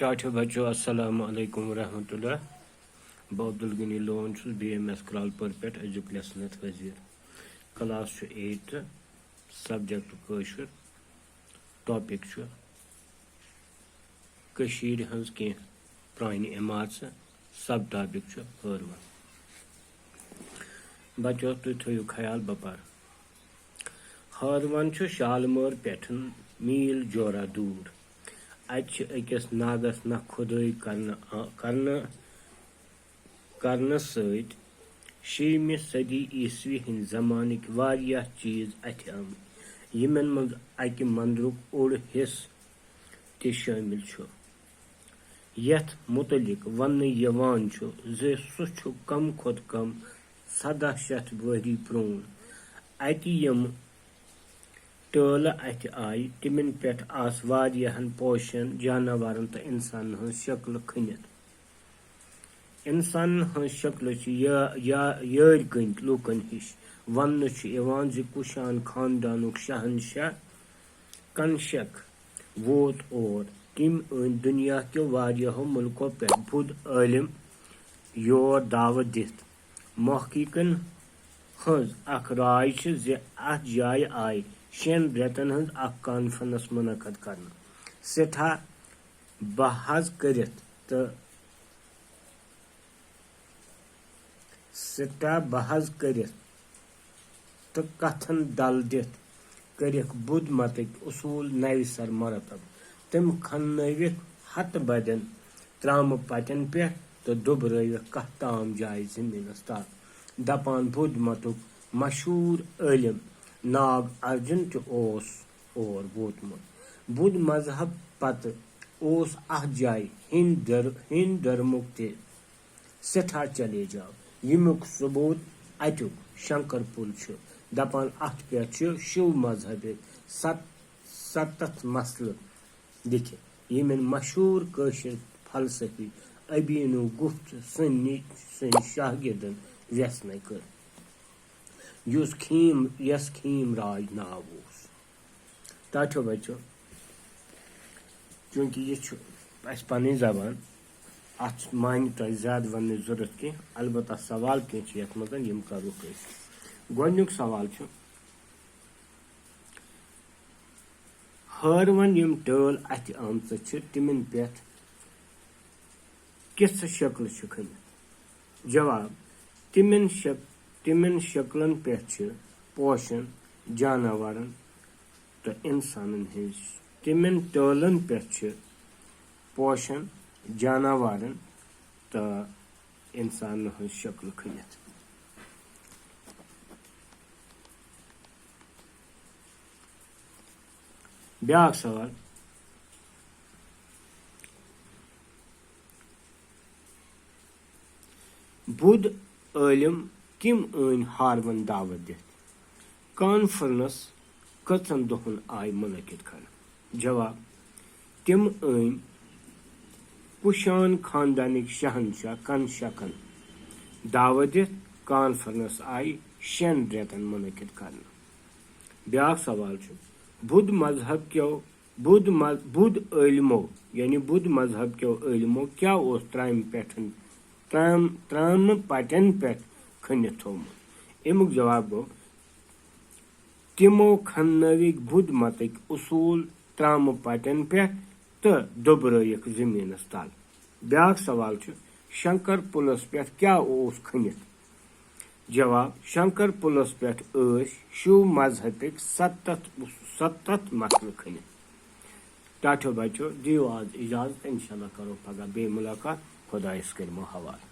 टाठो बच्चों अस्सलाम वालेकुम रहमतुल्लाह बह अब्दुल गनी लोन BMS क्रालपुर पे अजुक लेसनत वजीर क्लास 8 सब्जेक्ट कशुर टॉपिक कशीर हंस के प्रान इमारत सब टॉपिक हरवन बच्चों तुम थो ख्याल बपर हरवन शालमर पे मील जोरा दूर अकिस नागस न खुदाई करने सत 6वीं सदी ईस्वी हिंद जमानिक वारियाह चीज अथ आमत यमन मज अकि मंदिरुक ओड़ हिस्स ते शामिल छु यथ मुतलिक वन्ने यवान छु जे सु छु कम खुद कम 1700 वरी प्रोन अति यम टल अथ आय तिमन पे आस वारियाहन पोशन जानवरन तो इंसान हंस शक्ल खनित इंसान हंस शक्ल यार गंत लूकन हिश वन जि कुशान खानदानुक शहनशाह कंशक वोत और तिम अन दुनिया के वारियाहो मुल्कों पे बुद आलिम योर दावत दित महकीकन हंस अख राय जे अथ जाय आय 6 रेतन हंस अख कॉन्फ्रेंस मुनक़द करना सेठा बहस करित तो कथन दल दित करिक बुद्ध मतक उसूल नव सर मरतब तम खन्नविक हत बदन त्राम पचन पे तो दुबरविक कह ताम जाय जमीनस तल दपान बुद्ध मतुक मशहूर आलिम नाग अर्जुन और वोतमुत बुद्ध मजहब पत अह जाय हिंद धर्मुक ते सेठा चले जाओ यमुक सबूत अतुक शंकर पुल दपान अत पे शिव मजहब 7 मसल लिखित यमन मशहूर कशिर फलसफी अबीनो गुफ्त सन शागिर्दन व्यसन कर यस खीम राज नाव ताठो बच्चों चूंकि यह पन जबान अत मान तुम ज्यादा वन जरूरत कह अलबत्ता सवाल कह मज करो गोनुक सवाल हरवन यम टल अथ आमच तिमन पे किस शक्ल खनित जवाब तिमन शक्लन पे पोशन जानवरन तो इंसान हज तिमन टलन पे पोशन जानवरन तो इंसान हज शक्ल खनित ब्याक सवाल बुद्ध आलिम किम अन हारवन दावत दित कॉन्फ्रेंस कचन दोहन आय मुनक़िद कर जवाब तिम अन कुशान खानदानिक शहनशाह कंशकन दावत दित कॉन्फ्रेंस आय 6 रेतन मुनक़िद कर ब्याक सवाल बुद्ध मजहब बुद्ध आलिमो यानी बुद्ध मजहब के आलिमो क्या त्राम पटन पे खनित थोमुत अमुक जवाब गो तिमो खन्नविक बुद्ध मतक उसूल त्राम पटन पे तो दुबरक जमीनस तल ब्याक सवाल शंकर पुलस पे क्या खनित जवाब शंकर पुलस पे शिव मजहबिक 7 मसल खनित टाठो बच्चों दियो आज इजाजत इंशाल्लाह करो पगह बे मुलाकात खुदाइस करिमो हवाले।